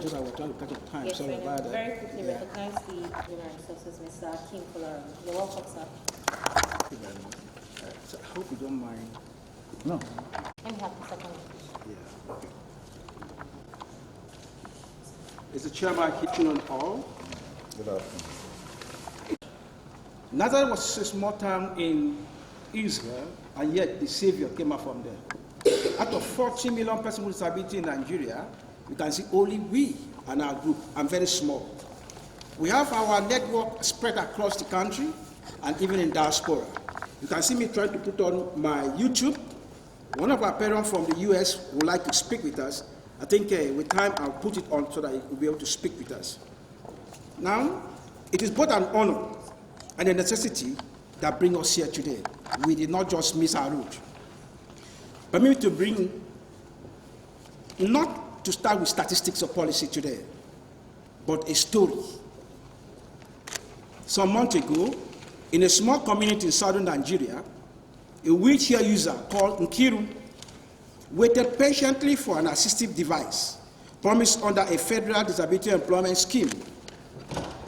just I was trying to catch up time. Yes, Sorry about that. very quickly recognize the human resources, Mr. Kim Fuller. You're welcome, sir. Thank you very much. So I hope you don't mind. No. Let me have the second one. Yeah. Okay. Is the chairman hitting on all? Good afternoon. Nazareth was a small town in Israel, and yet the Savior came out from there. Out of 40 million persons with disability in Nigeria, you can see only we and our group are very small. We have our network spread across the country and even in diaspora. You can see me trying to put on my YouTube. One of our parents from the US would like to speak with us. I think with time I'll put it on so that he will be able to speak with us. Now, it is both an honor and a necessity that bring us here today. We did not just miss our route. Permit me to bring, not to start with statistics or policy today, but a story. Some months ago, in a small community in southern Nigeria, a wheelchair user called Nkiru waited patiently for an assistive device promised under a federal disability employment scheme.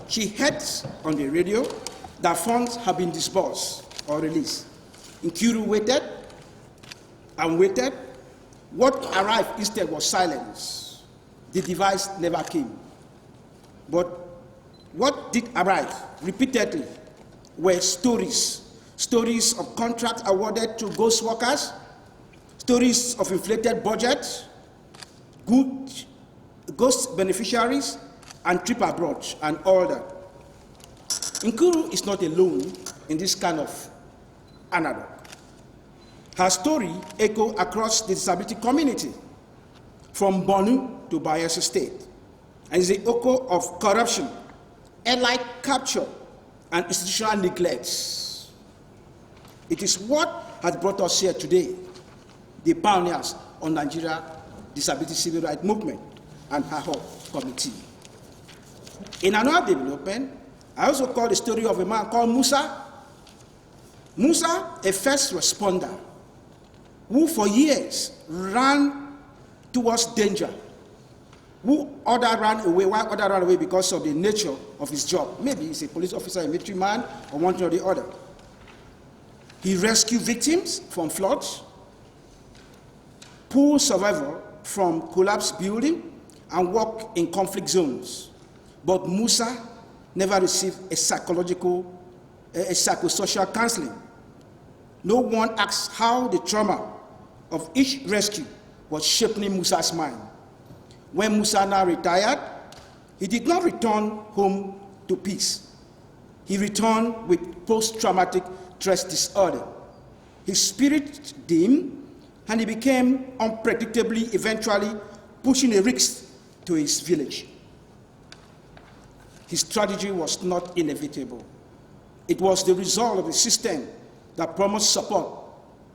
She heard on the radio that funds have been disbursed or released. Nkiru waited and waited. What arrived instead was silence. The device never came. But what did arrive repeatedly were stories. Stories of contracts awarded to ghost workers, stories of inflated budgets, good ghost beneficiaries, and trip abroad, and all that. Nkuru is not alone in this kind of anecdote. Her story echoes across the disability community, from Borno to Bayelsa State, and is the echo of corruption, allied capture, and institutional neglect. It is what has brought us here today, the pioneers on Nigeria Disability Civil Rights Movement and her whole committee. In another development, I also call the story of a man called Musa. Musa, a first responder, who for years ran towards danger, who other ran away, why other ran away because of the nature of his job. Maybe he's a police officer, a military man, or one thing or the other. He rescued victims from floods, pulled survivors from collapsed buildings, and worked in conflict zones. But Musa never received a psychosocial counseling. No one asked how the trauma of each rescue was shaping Musa's mind. When Musa now retired, he did not return home to peace. He returned with post-traumatic stress disorder. His spirit dimmed, and he became unpredictably, eventually pushing a risk to his village. His tragedy was not inevitable. It was the result of a system that promised support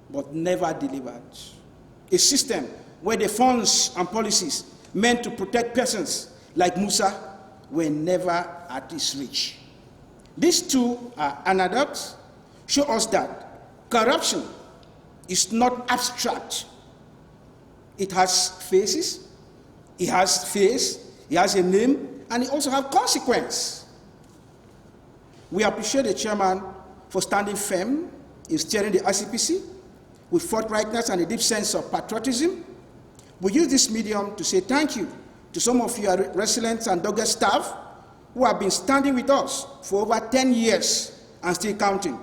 but never delivered. A system where the funds and policies meant to protect persons like Musa were never at his reach. These two anecdotes show us that corruption is not abstract. It has faces, it has face, it has a name, and it also has consequence. We appreciate the chairman for standing firm in steering the ICPC with forthrightness and a deep sense of patriotism. We use this medium to say thank you to some of your residents and dogged staff who have been standing with us for over 10 years and still counting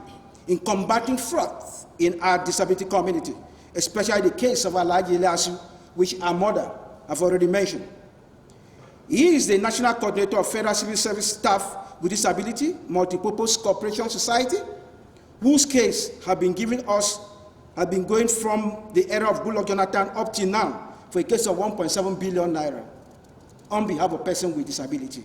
in combating fraud in our disability community, especially the case of Alhaji Ilyasu, which our mother have already mentioned. He is the National Coordinator of Federal Civil Service Staff with Disability Multipurpose Cooperation Society, whose case have been going from the era of Goodluck Jonathan up till now for a case of 1.7 billion naira on behalf of persons with disability.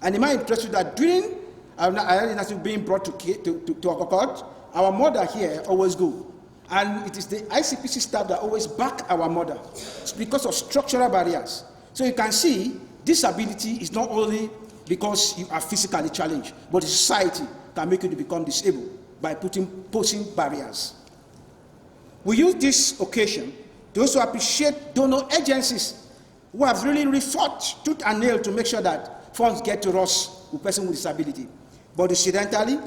And in my interest that during our being brought to our court, our mother here always go. And it is the ICPC staff that always back our mother. It's because of structural barriers. So you can see disability is not only because you are physically challenged, but the society can make you to become disabled by posing barriers. We use this occasion to also appreciate donor agencies who have really fought tooth and nail to make sure that funds get to us with persons with disability. But incidentally,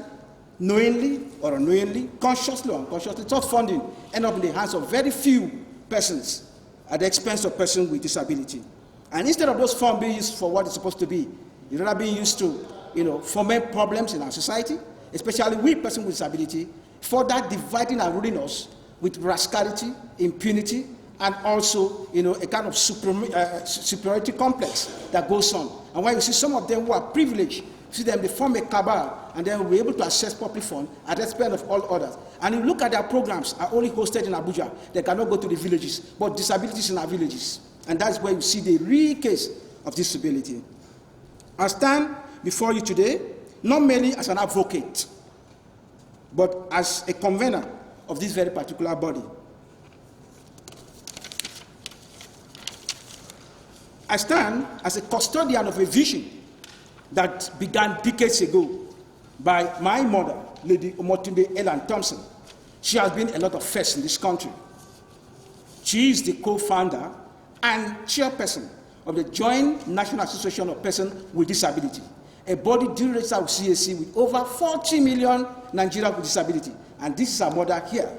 knowingly or unknowingly, consciously or unconsciously, such funding end up in the hands of very few persons at the expense of persons with disability. And instead of those funds being used for what it's supposed to be, it's rather being used to, foment problems in our society, especially we persons with disability, further dividing and ruling us with rascality, impunity, and also, a kind of superiority complex that goes on. And when you see some of them who are privileged, see them, they form a cabal, and then we're able to access public funds at the expense of all others. And you look at their programs are only hosted in Abuja. They cannot go to the villages, but disabilities in our villages. And that's where you see the real case of disability. I stand before you today, not merely as an advocate, but as a convener of this very particular body. I stand as a custodian of a vision that began decades ago by my mother, Lady Omotunde Ellen Thompson. She has been a lot of firsts in this country. She is the co-founder and chairperson of the Joint National Association of Persons with Disability, a body duly registered with CAC with over 40 million Nigerians with disability. And this is our mother here.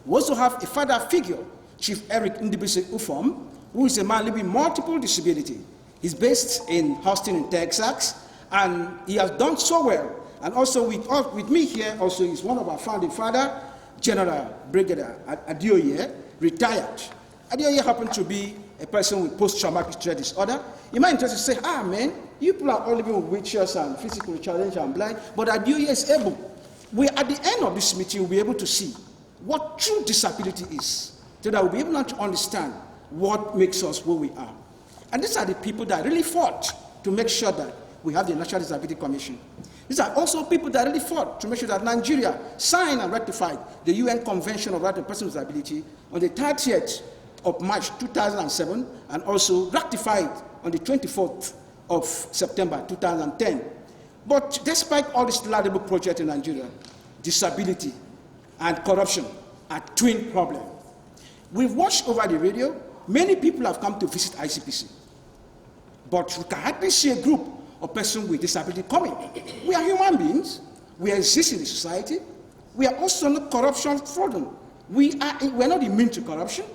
We also have a father figure, Chief Eric Ndibisi Ufom, who is a man living with multiple disability. He's based in Houston, in Texas, and he has done so well. And also with me here also is one of our founding father, General Brigadier Adioye, retired. Adioye happened to be a person with post-traumatic stress disorder. You might interest to say, man, you people are all living with wheelchairs and physical challenge and blind, but Adioye is able. At the end of this meeting, we'll be able to see what true disability is, so that we'll be able to understand what makes us who we are. And these are the people that really fought to make sure that we have the National Disability Commission. These are also people that really fought to make sure that Nigeria signed and ratified the UN Convention of Rights of Persons with Disability on the 30th of March 2007, and also ratified on the 24th of September 2010. But despite all this laudable project in Nigeria, disability and corruption are twin problems. We've watched over the radio. Many people have come to visit ICPC, but we can hardly see a group of persons with disability coming. We are human beings. We exist in the society. We are also not corruption fraudulent. We're not immune to corruption.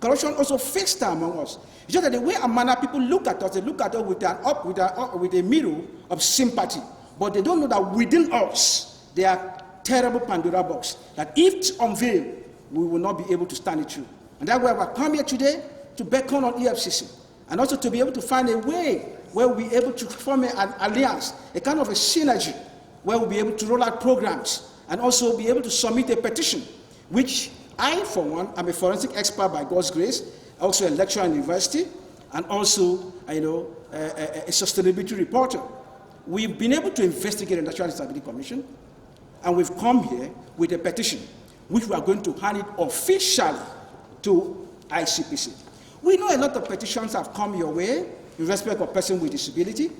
Corruption also fixed among us. It's just that the way and manner people look at us, they look at us with a mirror of sympathy, but they don't know that within us there are terrible Pandora box that if unveiled, we will not be able to stand it through. And that's why we've come here today to beckon on EFCC, and also to be able to find a way where we'll be able to form an alliance, a kind of a synergy, where we'll be able to roll out programs, and also be able to submit a petition, which I, for one, am a forensic expert by God's grace, also a lecturer in university, and also, a sustainability reporter. We've been able to investigate the National Disability Commission, and we've come here with a petition, which we are going to hand it officially to ICPC. We know a lot of petitions have come your way in respect of persons with disability.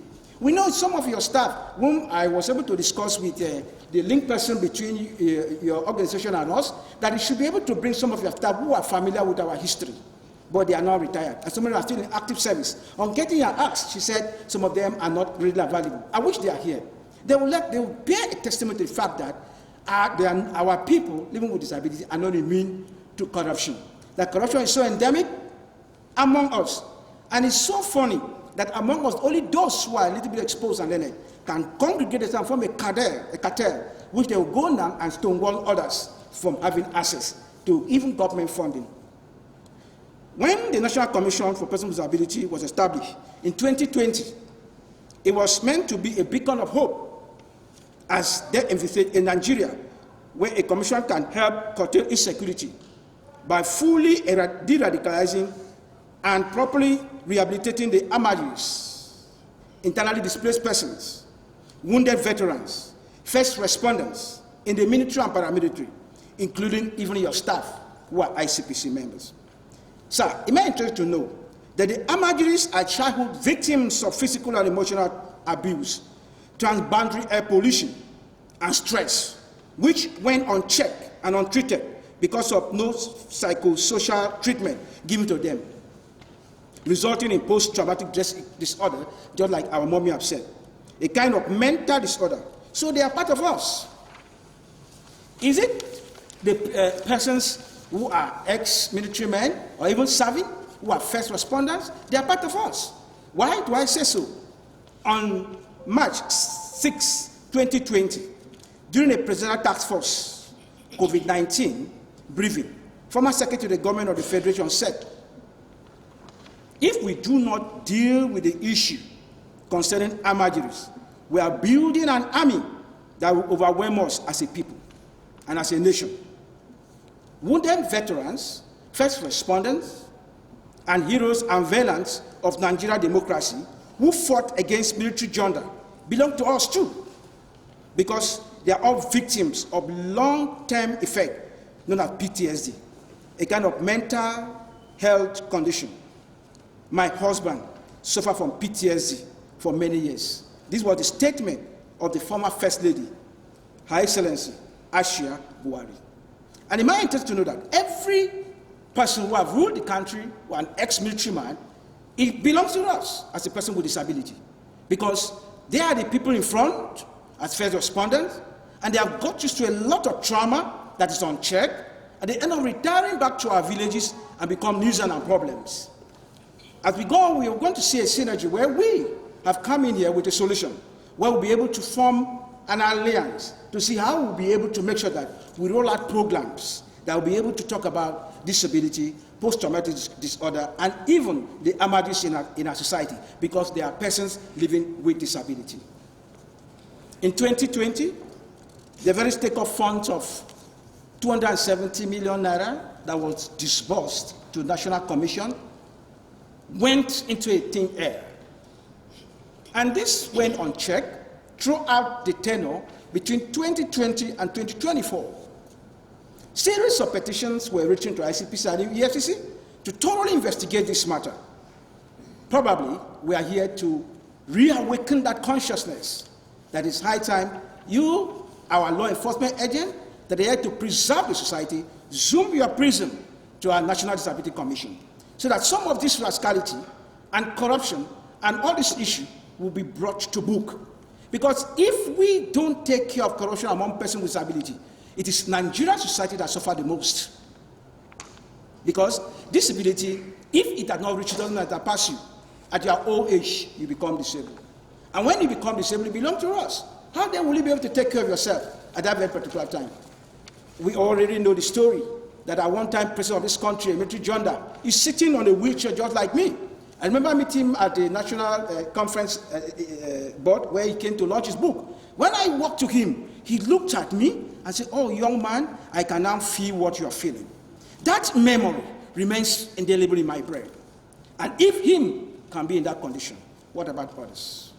We know some of your staff, whom I was able to discuss with the link person between your organization and us, that you should be able to bring some of your staff who are familiar with our history, but they are not retired, and some of them are still in active service. On getting her asked, she said some of them are not really available. I wish they are here. They will bear a testimony to the fact that our people living with disability are not immune to corruption. That corruption is so endemic among us. And it's so funny that among us, only those who are a little bit exposed and learned can congregate and form a cartel, which they will go now and stonewall others from having access to even government funding. When the National Commission for Persons with Disability was established in 2020, it was meant to be a beacon of hope, as they envisaged in Nigeria, where a commission can help curtail insecurity by fully de-radicalizing and properly rehabilitating the emergencies, internally displaced persons, wounded veterans, first responders in the military and paramilitary, including even your staff who are ICPC members. Sir, it may interest to know that the emergencies are childhood victims of physical and emotional abuse, transboundary air pollution, and stress, which went unchecked and untreated because of no psychosocial treatment given to them. resulting in post-traumatic disorder, just like our mommy have said. A kind of mental disorder. So they are part of us. Is it the persons who are ex-military men or even serving, who are first responders? They are part of us. Why do I say so? On March 6, 2020, during a presidential task force COVID-19 briefing, former Secretary of the Government of the Federation said, if we do not deal with the issue concerning armadillos, we are building an army that will overwhelm us as a people and as a nation. Wounded veterans, first responders, and heroes and valiants of Nigerian democracy who fought against military junta belong to us too, because they are all victims of long-term effect known as PTSD, a kind of mental health condition. My husband suffered from PTSD for many years. This was the statement of the former First Lady, Her Excellency Asia Buhari. And in my interest to know that every person who have ruled the country, who are an ex-military man, it belongs to us as a person with disability, because they are the people in front as first responders, and they have got used to a lot of trauma that is unchecked, and they end up retiring back to our villages and become nuisance and problems. As we go on, we are going to see a synergy where we have come in here with a solution, where we'll be able to form an alliance to see how we'll be able to make sure that we roll out programs that will be able to talk about disability, post-traumatic disorder, and even the armadillos in our society, because they are persons living with disability. In 2020, the very take-off funds of 270 million naira that was disbursed to the National Commission went into a thin air. And this went unchecked throughout the tenure between 2020 and 2024. Series of petitions were written to ICPC and EFCC to thoroughly investigate this matter. Probably we are here to reawaken that consciousness that it's high time you, our law enforcement agent, that are here to preserve the society, zoom your prism to our National Disability Commission, so that some of this rascality and corruption and all this issue will be brought to book. Because if we don't take care of corruption among persons with disability, it is Nigerian society that suffers the most. Because disability, if it has not reached, it doesn't pass you. At your old age, you become disabled. And when you become disabled, it belongs to us. How then will you be able to take care of yourself at that very particular time? We already know the story that at one time, president of this country, a military junta, is sitting on a wheelchair just like me. I remember meeting him at the National Conference Board where he came to launch his book. When I walked to him, he looked at me and said, "Oh, young man, I can now feel what you're feeling." That memory remains indelible in my brain. And if him can be in that condition, what about others?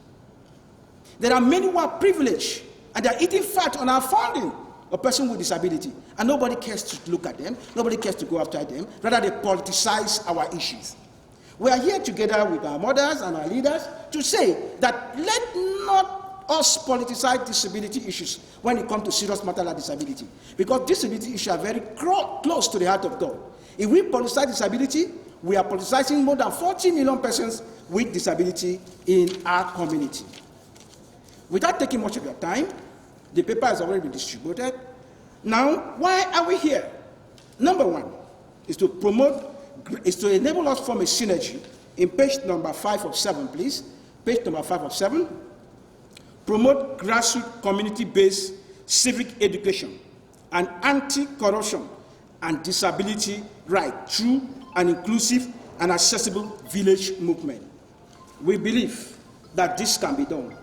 There are many who are privileged, and they are eating fat on our funding of persons with disability, and nobody cares to look at them, nobody cares to go after them, rather they politicize our issues. We are here together with our mothers and our leaders to say that let not us politicize disability issues when it comes to serious matters like disability, because disability issues are very close to the heart of God. If we politicize disability, we are politicizing more than 40 million persons with disability in our community. Without taking much of your time, the paper has already been distributed. Now, why are we here? Number one is to enable us to form a synergy. In page number 5 of 7, please. Page number 5 of 7. Promote grassroots community-based civic education and anti-corruption and disability right through an inclusive and accessible village movement. We believe that this can be done.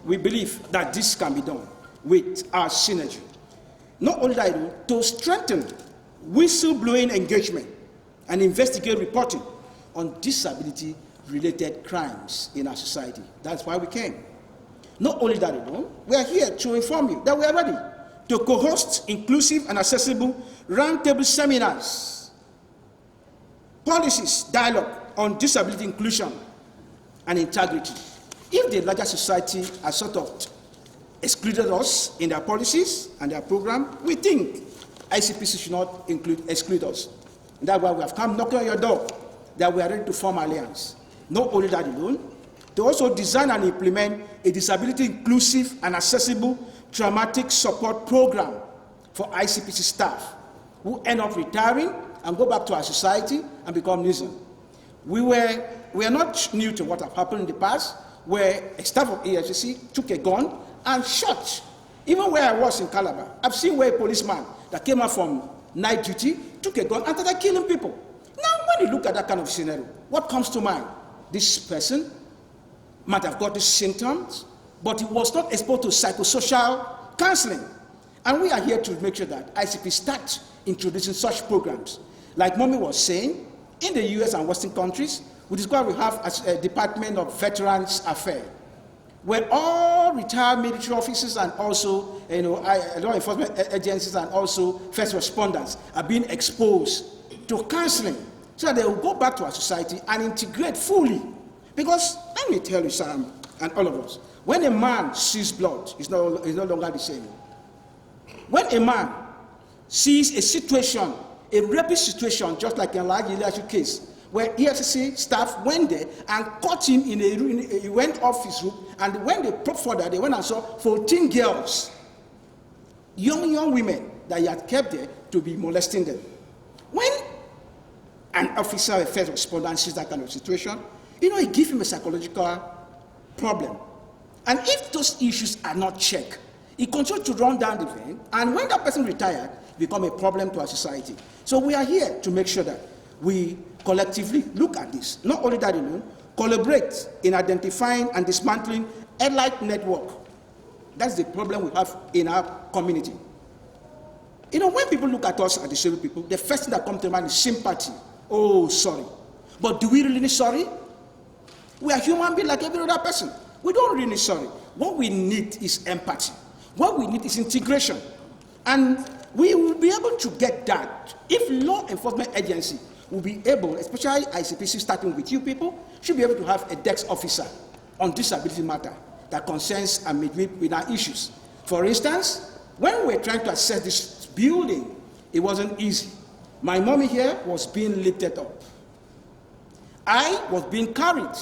We believe that this can be done with our synergy. Not only that, to strengthen whistleblowing engagement and investigate reporting on disability-related crimes in our society. That's why we came. Not only that alone, we are here to inform you that we are ready to co-host inclusive and accessible roundtable seminars, policies, dialogue on disability inclusion and integrity. If the larger society has sort of excluded us in their policies and their program, we think ICPC should not exclude us. And that's why we have come knocking on your door that we are ready to form alliance. Not only that alone, to also design and implement a disability-inclusive and accessible traumatic support program for ICPC staff who end up retiring and go back to our society and become nuisance. We are not new to what have happened in the past, where a staff of EFCC took a gun and shot. Even where I was in Calabar, I've seen where a policeman that came out from night duty took a gun and started killing people. Now, when you look at that kind of scenario, what comes to mind? This person might have got these symptoms, but he was not exposed to psychosocial counseling. And we are here to make sure that ICP starts introducing such programs. Like Mommy was saying, in the US and Western countries, which is why we have a Department of Veterans Affairs, where all retired military officers and also law enforcement agencies and also first responders are being exposed to counseling so that they will go back to our society and integrate fully. Because let me tell you, Sam, and all of us, when a man sees blood, it's no longer the same. When a man sees a situation, a rapid situation, just like in Nigerian case, where EFCC staff went there and caught him in a room, he went off his room, and when they put further, they went and saw 14 girls, young women that he had kept there to be molesting them. When an officer, a first responder, sees that kind of situation, it gives him a psychological problem. And if those issues are not checked, he continues to run down the vein, and when that person retired, become a problem to our society. So we are here to make sure that we collectively look at this. Not only that alone, collaborate in identifying and dismantling allied network. That's the problem we have in our community. When people look at us as disabled people, the first thing that comes to mind is sympathy. Oh, sorry. But do we really need sorry? We are human beings like every other person. We don't really need sorry. What we need is empathy. What we need is integration. And we will be able to get that if law enforcement agency will be able, especially ICPC starting with you people, should be able to have a desk officer on disability matter that concerns and meet with our issues. For instance, when we were trying to access this building, it wasn't easy. My mommy here was being lifted up. I was being carried.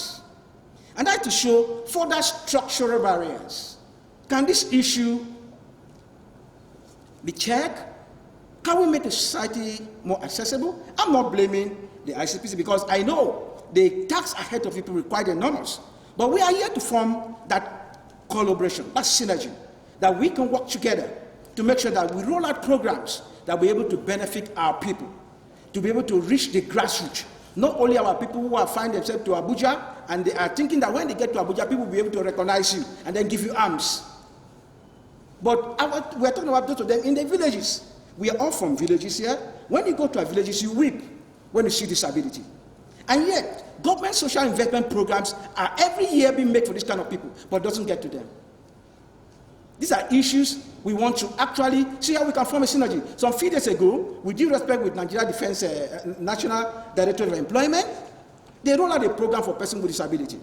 And I had to show further structural barriers. Can this issue be checked? Can we make the society more accessible? I'm not blaming the ICPC because I know the tax ahead of people require enormous. But we are here to form that collaboration, that synergy, that we can work together to make sure that we roll out programs that we're able to benefit our people, to be able to reach the grassroots. Not only our people who are find themselves to Abuja, and they are thinking that when they get to Abuja, people will be able to recognize you and then give you arms. But we're talking about those of them in the villages. We are all from villages here. When you go to our villages, you weep when you see disability. And yet, government social investment programs are every year being made for this kind of people, but doesn't get to them. These are issues we want to actually see how we can form a synergy. Some few days ago, with due respect with Nigeria Defense National Directorate of Employment, they rolled out a program for persons with disability.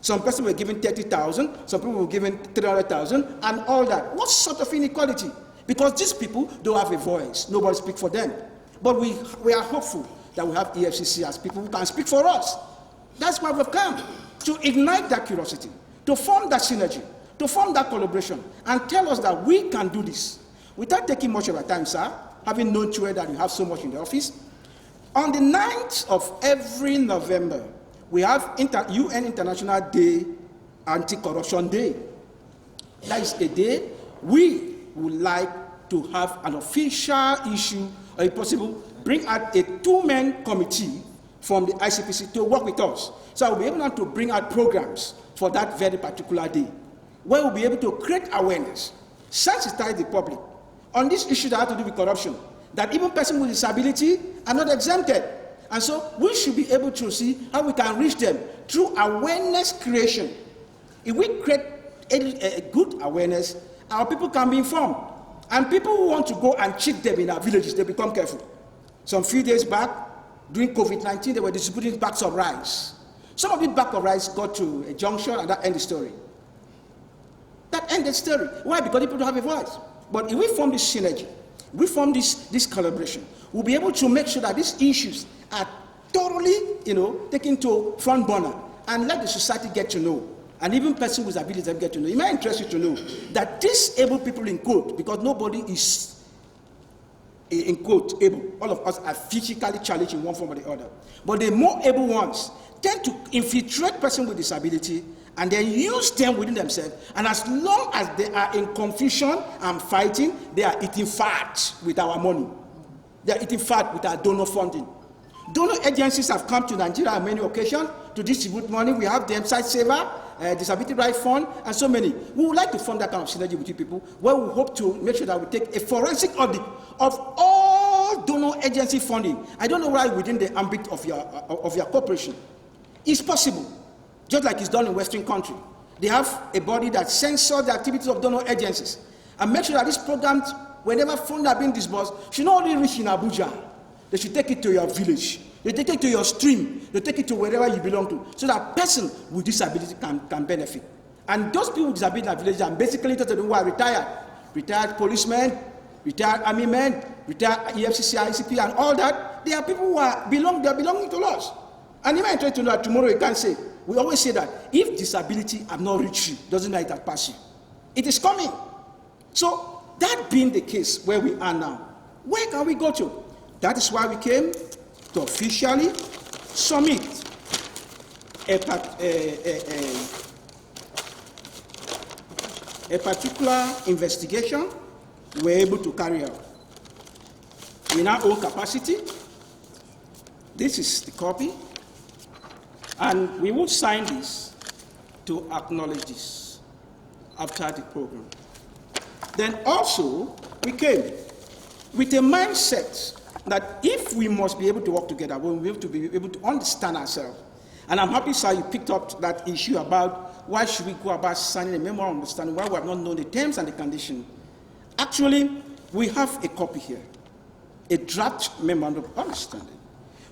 Some persons were given 30,000, some people were given 300,000, and all that. What sort of inequality? Because these people don't have a voice. Nobody speaks for them. But we are hopeful that we have EFCC as people who can speak for us. That's why we've come, to ignite that curiosity, to form that synergy, to form that collaboration, and tell us that we can do this. Without taking much of our time, sir, having known to that you have so much in the office, on the 9th of every November, we have UN International Day, Anti-Corruption Day. That is a day we would like to have an official issue, or if possible, bring out a two-man committee from the ICPC to work with us. So we'll be able to bring out programs for that very particular day, where we'll be able to create awareness, sensitize the public on this issue that has to do with corruption, that even persons with disability are not exempted. And so we should be able to see how we can reach them through awareness creation. If we create a good awareness, our people can be informed. And people who want to go and cheat them in our villages, they become careful. Some few days back, during COVID-19, they were distributing bags of rice. Some of the bags of rice got to a junction, and that ended the story. That ended the story. Why? Because people don't have a voice. But if we form this synergy, we form this collaboration, we'll be able to make sure that these issues are thoroughly, taken to front burner and let the society get to know, and even persons with abilities get to know. It might interest you to know that these able people, in quote, because nobody is, in quote, able. All of us are physically challenged in one form or the other. But the more able ones tend to infiltrate persons with disability and then use them within themselves. And as long as they are in confusion and fighting, they are eating fat with our money. They are eating fat with our donor funding. Donor agencies have come to Nigeria on many occasions to distribute money. We have the Site Saver, Disability Rights Fund, and so many. We would like to fund that kind of synergy with you people, where we hope to make sure that we take a forensic audit of all donor agency funding. I don't know why within the ambit of your corporation. It's possible, just like it's done in Western country. They have a body that censors the activities of donor agencies and make sure that these programs, whenever funds are being disbursed, should not only reach in Abuja. They should take it to your village. They take it to your stream. They take it to wherever you belong to, so that person with disability can benefit. And those people with disability in our village are basically those who are retired policemen, retired army men, retired EFCC, ICPC, and all that. They are people who are belonging to us. And you might try to know that tomorrow you can't say. We always say that if disability have not reached you, doesn't mean it has passed you. It is coming. So that being the case where we are now, where can we go to? That is why we came to officially submit a particular investigation we're able to carry out in our own capacity. This is the copy, and we will sign this to acknowledge this after the program. Then also, we came with a mindset that if we must be able to work together, we have to be able to understand ourselves. And I'm happy, sir, you picked up that issue about why should we go about signing a memorandum of understanding, why we have not known the terms and the conditions. Actually, we have a copy here, a draft memorandum of understanding,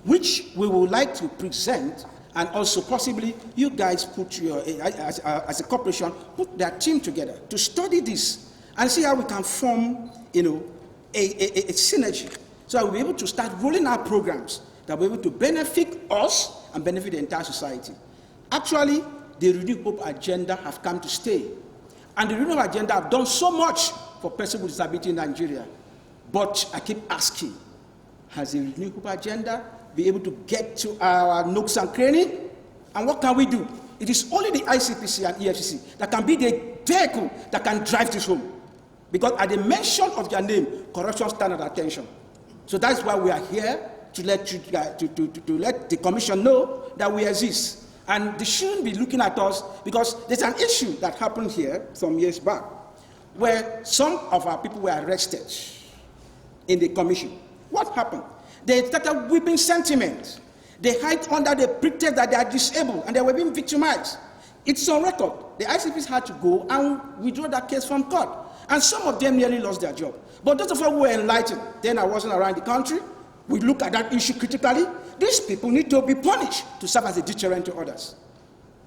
which we would like to present, and also possibly you guys put your, as a corporation, put their team together to study this and see how we can form, a synergy. So we'll be able to start rolling our programs that will be able to benefit us and benefit the entire society. Actually, the Renewed Hope agenda have come to stay. And the Renewed Hope agenda have done so much for persons with disability in Nigeria. But I keep asking, has the Renewed Hope agenda been able to get to our nooks and crannies? And what can we do? It is only the ICPC and EFCC that can be the vehicle that can drive this home. Because at the mention of their name, corruption stands at attention. So that's why we are here, to let you, to let the commission know that we exist. And they shouldn't be looking at us, because there's an issue that happened here some years back, where some of our people were arrested in the commission. What happened? They started whipping sentiment. They hide under the pretext that they are disabled and they were being victimized. It's on record. The ICPs had to go and withdraw that case from court. And some of them nearly lost their job. But those of us who were enlightened, then I wasn't around the country, we look at that issue critically. These people need to be punished to serve as a deterrent to others.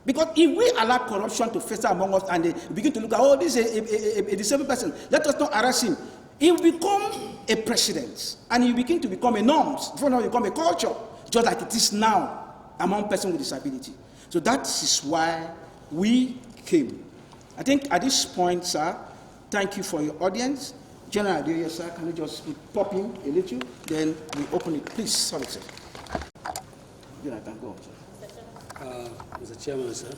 Because if we allow corruption to fester among us and they begin to look at, oh, this is a disabled person, let us not arrest him, it will become a precedent. And it will begin to become a norm. Before now, it become a culture, just like it is now among persons with disability. So that is why we came. I think at this point, sir, thank you for your audience. General Adeoye, sir, can you just pop in a little? Then we open it. Please, sorry, sir. Then I can go, sir. Mr. Chairman, sir,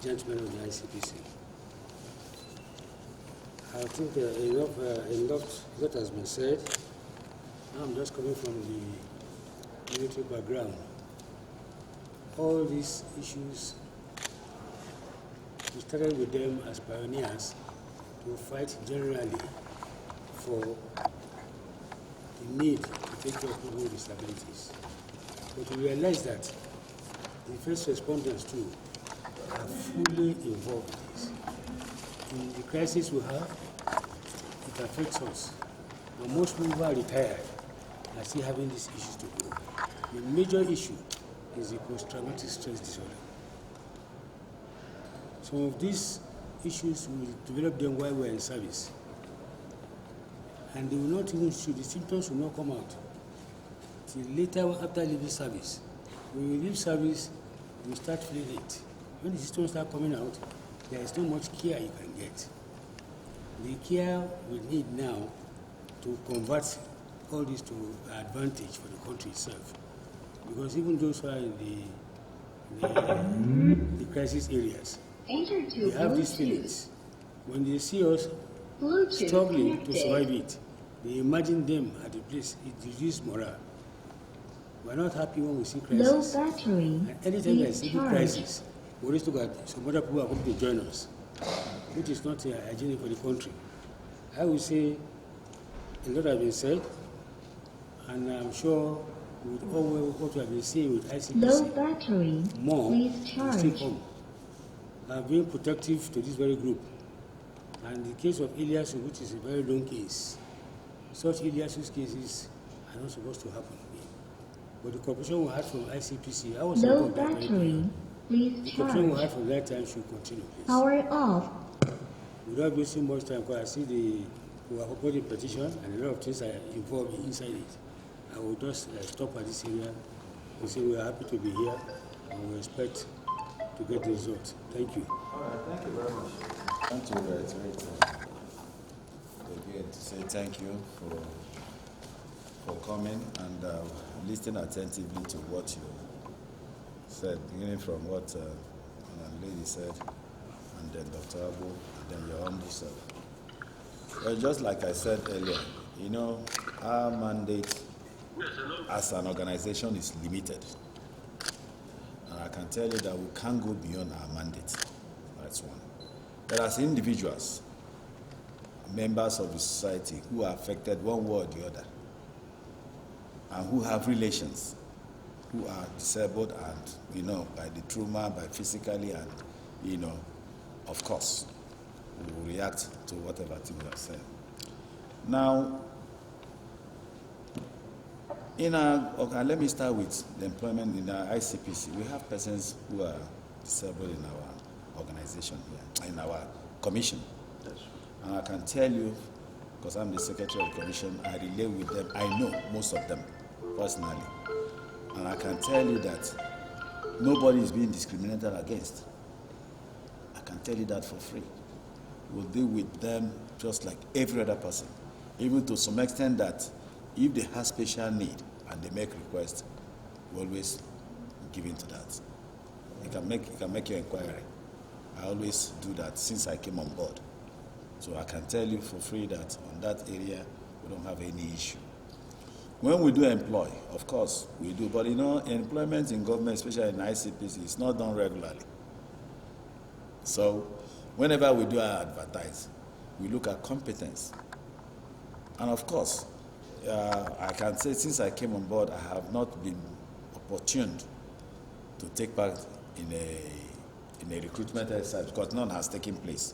gentlemen of the ICPC, I think enough has been said. I'm just coming from the military background. All these issues, we started with them as pioneers to fight generally for the need to take care of people with disabilities. But we realize that the first responders too are fully involved in this. In the crisis we have, it affects us. But most people who are retired are still having these issues to do. The major issue is the post-traumatic stress disorder. Some of these issues will develop them while we're in service. And they will not even show, the symptoms will not come out till later after leaving service. When you leave service, you start feeling it. When the systems start coming out, there is not much care you can get. The care we need now to convert all this to advantage for the country itself. Because even those who are in the crisis areas, they have these feelings. When they see us struggling to survive it, they imagine them at the place. It reduces morale. We're not happy when we see crisis. Low battery. And anytime there's a crisis, we always look at some other people are going to join us, which is not hygienic for the country. I would say a lot has been said, and I'm sure with all what we have been seeing with ICPC, low battery, more please will still charge. come. I'm being protective to this very group. And the case of Ilias, which is a very long case, such Ilias' cases are not supposed to happen. But the cooperation we had from ICPC, I was Low involved in that very battery, period. please The cooperation we had charge. from that time should continue, please. Power off. Without wasting much time, because I see we are opposing petition and a lot of things are involved inside it. I will just stop at this area and say we are happy to be here and we expect to get the results. Thank you. All right, thank you very much. I want to reiterate again to say thank you for coming and listening attentively to what you said, beginning from what the lady said, and then Dr. Abu, and then your humble self. Well, just like I said earlier, you know, our mandate as an organization is limited. And I can tell you that we can't go beyond our mandate. That's one. But as individuals, members of the society who are affected one way or the other, and who have relations, who are disabled and, you know, by the trauma, by physically and, you know, of course, we will react to whatever thing we have said. Now, let me start with the employment in our ICPC. We have persons who are disabled in our organization here, in our commission. Yes. And I can tell you, because I'm the secretary of the commission, I relate with them. I know most of them personally. And I can tell you that nobody is being discriminated against. I can tell you that for free. We'll deal with them just like every other person, even to some extent that if they have special need and they make requests, we always give in to that. You can make your inquiry. I always do that since I came on board. So I can tell you for free that on that area, we don't have any issue. When we do employ, of course, we do. But you know, employment in government, especially in ICPC, is not done regularly. So whenever we do our advertise, we look at competence. And of course, I can say since I came on board, I have not been opportuned to take part in a recruitment exercise because none has taken place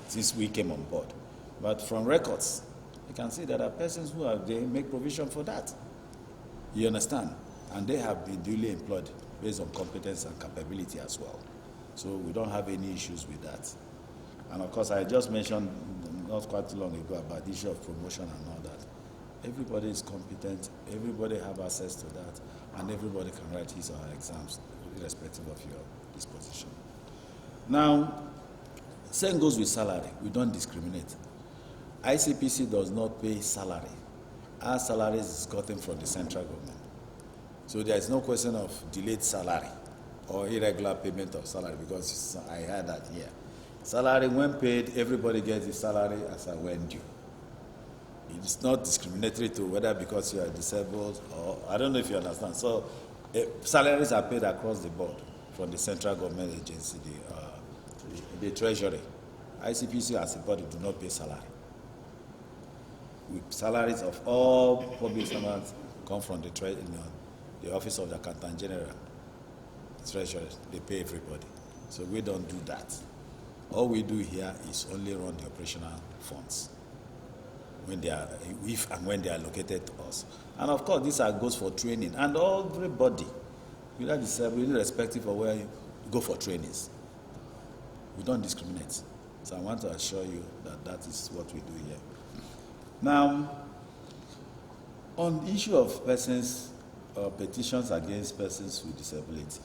since we came on board. But from records, you can see there are persons they make provision for that. You understand? And they have been duly employed based on competence and capability as well. So we don't have any issues with that. And of course, I just mentioned not quite long ago about the issue of promotion and all that. Everybody is competent, everybody have access to that, and everybody can write his or her exams, irrespective of your disposition. Now, same goes with salary. We don't discriminate. ICPC does not pay salary. Our salaries is gotten from the central government. So there is no question of delayed salary or irregular payment of salary because I heard that here. Salary, when paid, everybody gets his salary as and when due. It's not discriminatory to whether because you are disabled or, I don't know if you understand. So salaries are paid across the board from the central government agency, the treasury. ICPC as a body do not pay salary. Salaries of all public servants come from the office of the Accountant General, treasury. They pay everybody. So we don't do that. All we do here is only run the operational funds when they are, if and when they are allocated to us. And of course, this goes for training. And everybody, without disabled, irrespective of where you go for trainings, we don't discriminate. So I want to assure you that that is what we do here. Now, on the issue of persons petitions against persons with disability.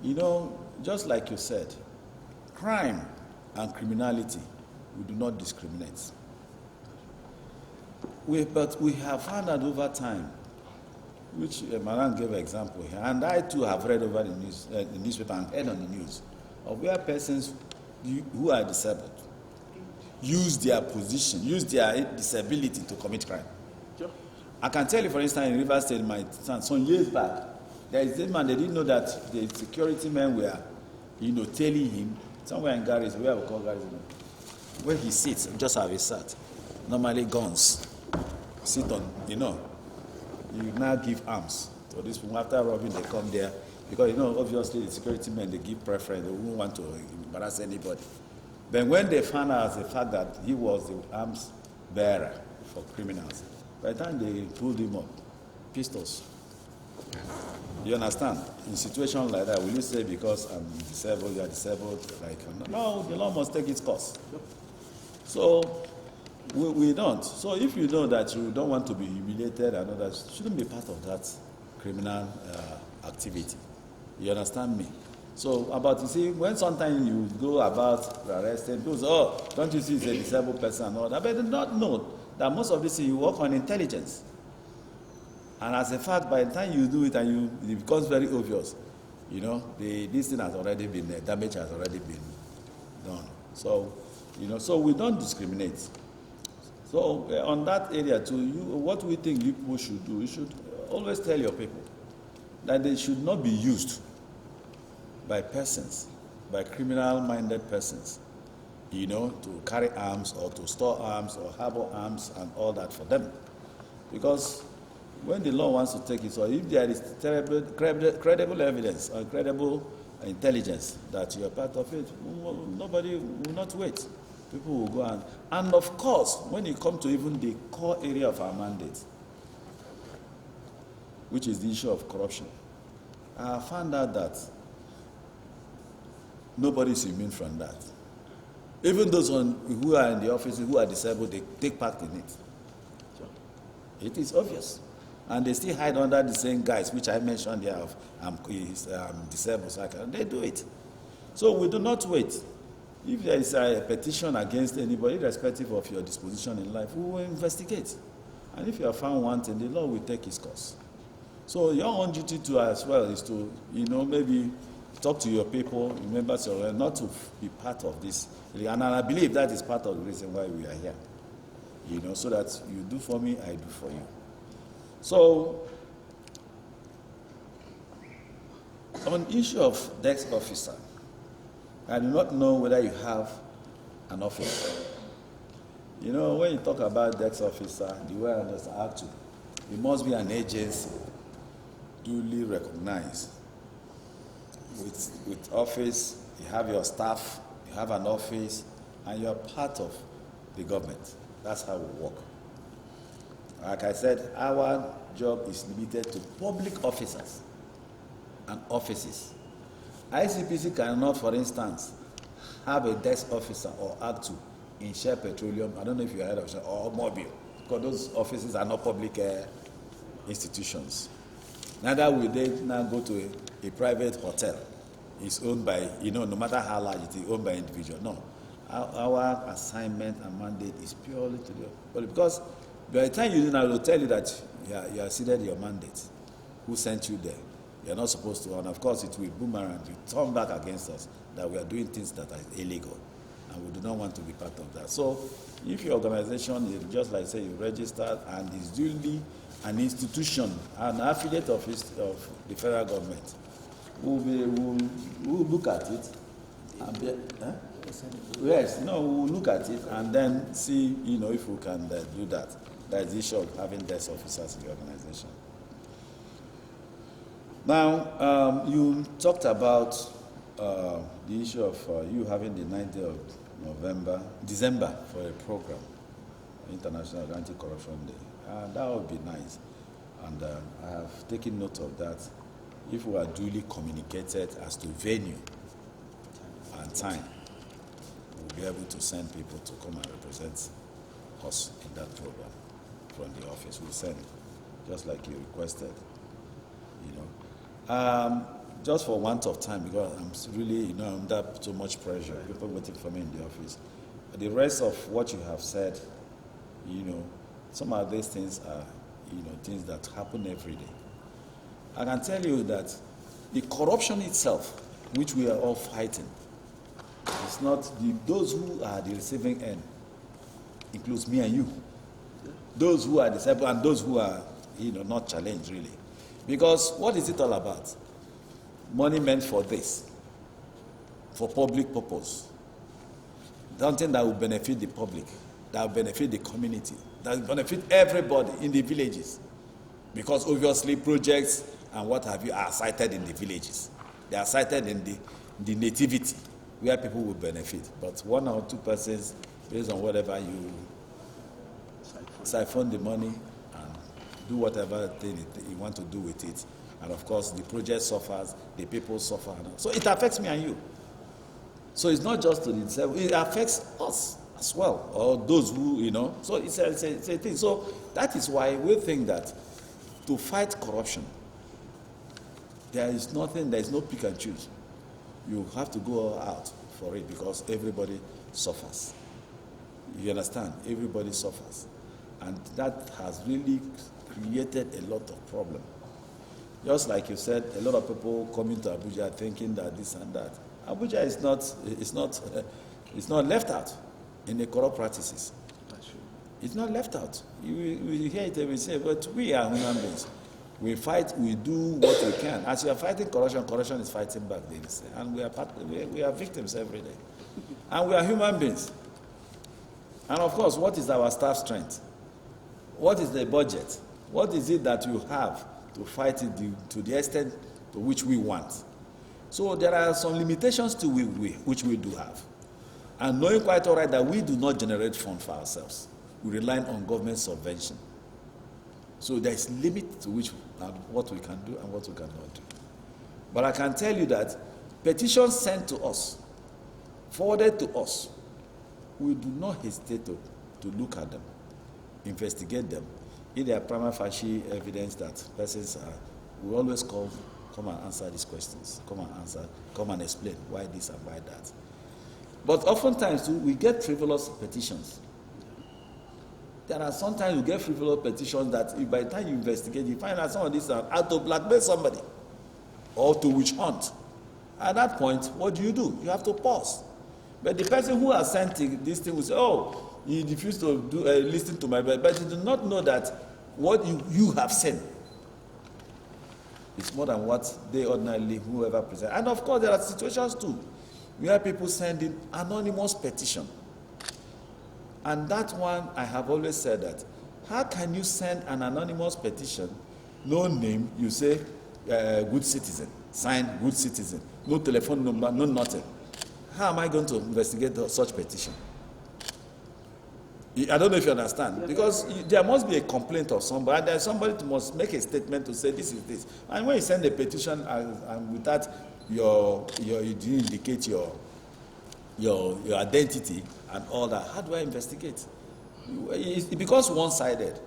You know, just like you said, crime and criminality, we do not discriminate. But we have found out over time, which Maran gave an example here, and I too have read over the newspaper and heard on the news, of where persons who are disabled use their position, use their disability to commit crime. Sure. I can tell you, for instance, in Rivers State, my son, some years back, there is a man, they didn't know that the security men were, tailing him somewhere in Garris, where we call Garris, where he sits, just have a sat. Normally guns. Sit on, you now give arms to these people. After robbing, they come there. Because, obviously the security men, they give preference. They won't want to embarrass anybody. But when they found out the fact that he was the arms bearer for criminals, by the time they pulled him up, pistols. You understand? In situations like that, will you say because I'm disabled, you are disabled? No, the law must take its course. So, we don't. So if you know that you don't want to be humiliated and all that, it shouldn't be part of that criminal activity. You understand me? So, when sometimes you go about arresting people, don't you see it's a disabled person and all that? But they don't know that most of this you work on intelligence. And as a fact, by the time you do it and it becomes very obvious, this thing has already been, the damage has already been done. So, so we don't discriminate. So on that area too, what we think you people should do, you should always tell your people that they should not be used by persons, by criminal-minded persons, to carry arms or to store arms or harbor arms and all that for them. Because when the law wants to take it, so if there is credible evidence or credible intelligence that you are part of it, nobody will not wait. People will go and of course, when you come to even the core area of our mandate, which is the issue of corruption, I found out that nobody is immune from that. Even those who are in the offices, who are disabled, they take part in it. It is obvious. And they still hide under the same guise, which I mentioned here of I'm disabled, so they do it. So we do not wait. If there is a petition against anybody, irrespective of your disposition in life, we will investigate. And if you are found wanting, the law will take its course. So your own duty too as well is to, maybe talk to your people, members of not to be part of this. And I believe that is part of the reason why we are here. So that you do for me, I do for you. So, on the issue of desk officer, I do not know whether you have an office. When you talk about desk officer, the way I understand to, it must be an agency duly recognized. With office, you have your staff, you have an office, and you're part of the government. That's how we work. Like I said, our job is limited to public officers and offices. ICPC cannot, for instance, have a desk officer or act to in Shell Petroleum, I don't know if you heard of Shell, or Mobile, because those offices are not public institutions. Neither will they now go to a private hotel. It's owned by, no matter how large it is, owned by individual. No. Our assignment and mandate is purely to the public. Because by the time you do now, they'll tell you that you are exceeded your mandate. Who sent you there? You're not supposed to, and of course it will boomerang, it will turn back against us that we are doing things that are illegal, and we do not want to be part of that. So, if your organization is just like say you registered and is duly an institution, an affiliate of the federal government, we'll look at it. We'll look at it and then see, if we can do that. That is the issue of having desk officers in the organization. Now, you talked about the issue of you having the 9th of December for a program, International Anti-Corruption Day. That would be nice. And I have taken note of that. If we are duly communicated as to venue and time, we'll be able to send people to come and represent us in that program from the office. We'll send, just like you requested. Just for want of time, because I'm really, under so much pressure, people waiting for me in the office. The rest of what you have said, some of these things are, things that happen every day. I can tell you that the corruption itself, which we are all fighting, is not those who are the receiving end, includes me and you. Those who are disabled and those who are, not challenged really. Because what is it all about? Money meant for this, for public purpose. Something that will benefit the public, that will benefit the community, that will benefit everybody in the villages. Because obviously projects and what have you are cited in the villages. They are cited in the nativity, where people will benefit. But 1 or 2 persons, based on whatever you siphon the money and do whatever thing you want to do with it. And of course, the project suffers, the people suffer. So it affects me and you. So it's not just to itself, it affects us as well, or those who, So it's a thing. So that is why we think that to fight corruption, there is no pick and choose. You have to go out for it because everybody suffers. You understand? Everybody suffers. And that has really created a lot of problem. Just like you said, a lot of people coming to Abuja thinking that this and that. Abuja is not left out in the corrupt practices. That's true. It's not left out. You hear it every say, but we are human beings. We fight, we do what we can. As you are fighting corruption, corruption is fighting back, they say. And we are victims every day. And we are human beings. And of course, what is our staff strength? What is the budget? What is it that you have to fight it to the extent to which we want? So there are some limitations to which we do have. And knowing quite all right that we do not generate funds for ourselves. We rely on government subvention. So there is limit to which what we can do and what we cannot do. But I can tell you that petitions sent to us, forwarded to us, we do not hesitate to look at them, investigate them. If there are prima facie evidence that persons are, we always come and answer these questions, come and explain why this and why that. But oftentimes too, we get frivolous petitions. There are sometimes you get frivolous petitions that if by the time you investigate, you find out some of these are out to blackmail somebody or to witch hunt. At that point, what do? You have to pause. But the person who has sent this thing will say, oh, he refused to listen to my but you do not know that what you have sent is more than what they ordinarily, whoever present. And of course, there are situations too where people send in anonymous petition. And that one, I have always said that, how can you send an anonymous petition, no name, you say, good citizen, sign good citizen, no telephone number, no nothing. How am I going to investigate such petition? I don't know if you understand. Because there must be a complaint of somebody. There's somebody who must make a statement to say this is this. And when you send a petition and with that, you didn't indicate your identity and all that, how do I investigate? It becomes one-sided.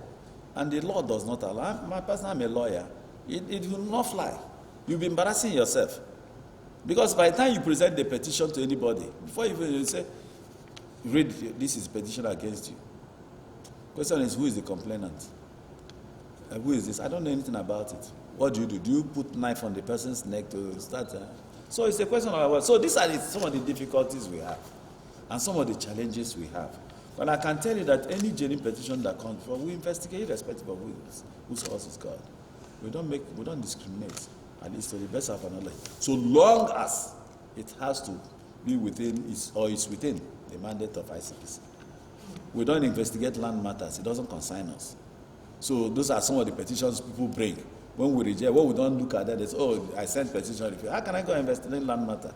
And the law does not allow. My person, I'm a lawyer. It will not fly. You'll be embarrassing yourself. Because by the time you present the petition to anybody, before you say, read, this is a petition against you. Question is, who is the complainant? Who is this? I don't know anything about it. What do? Do you put knife on the person's neck to start? So it's a question of what. So these are some of the difficulties we have and some of the challenges we have. But I can tell you that any genuine petition that comes from, we investigate irrespective of whose source is God. We don't discriminate, at least to the best of our knowledge. So long as it has to be within is within the mandate of ICPC. We don't investigate land matters. It doesn't concern us. So those are some of the petitions people bring. When we reject, we don't look at that as, oh, I sent petition. How can I go investigate land matter?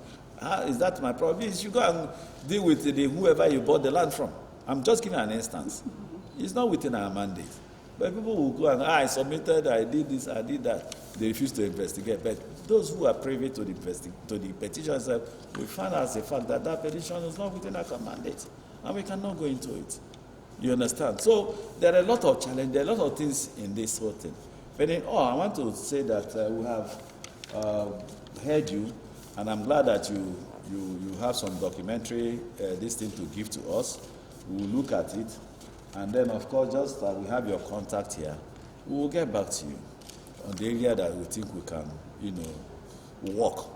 Is that my problem? You should go and deal with whoever you bought the land from. I'm just giving an instance. It's not within our mandate. But people will go and, I submitted, I did this, I did that. They refuse to investigate. But those who are privy to the petition, we find out the fact that that petition is not within our mandate. And we cannot go into it. You understand? So there are a lot of challenges, there are a lot of things in this whole thing. But I want to say that we have heard you, and I'm glad that you have some documentary this thing to give to us. We will look at it, and then of course, just we have your contact here. We will get back to you on the area that we think we can, work.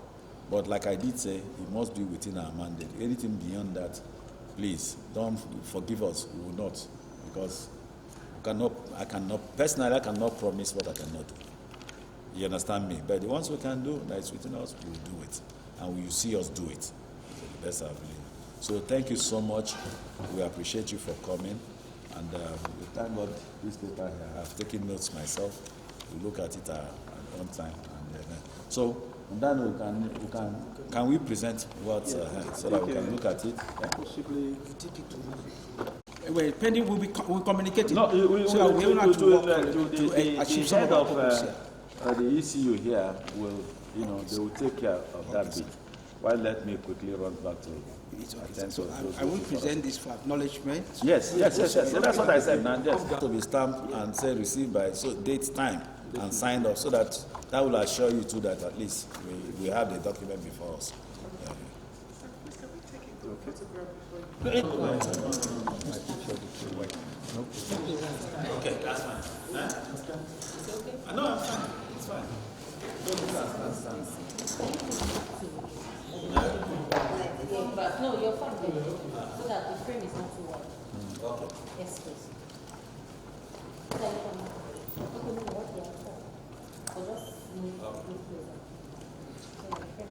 But like I did say, it must be within our mandate. Anything beyond that, please don't forgive us. We will not, because I cannot personally, I cannot promise what I cannot do. You understand me? But the ones we can do, that is within us, we will do it, and we will see us do it to the best of our ability. So thank you so much. We appreciate you for coming, and we thank God this paper here. I have taken notes myself. We look at it at one time, and so on that note, can we present what so that we can look at it? Yeah. Possibly take it to. Well, pending we'll communicate it. No, so we will have to work to achieve some of our purpose here. The ECU here will, they will take care of that bit. Well, let me quickly run back to So I will present this for acknowledgement. Yes. So that's what I said. Now, just to be stamped and say received by date, time, and signed off, so that will assure you too that at least we have the document before us. Okay, that's fine. No, I'm fine. It's fine. But no, you're fine there, so that the frame is not too wide. Okay. Yes, please. So just move closer.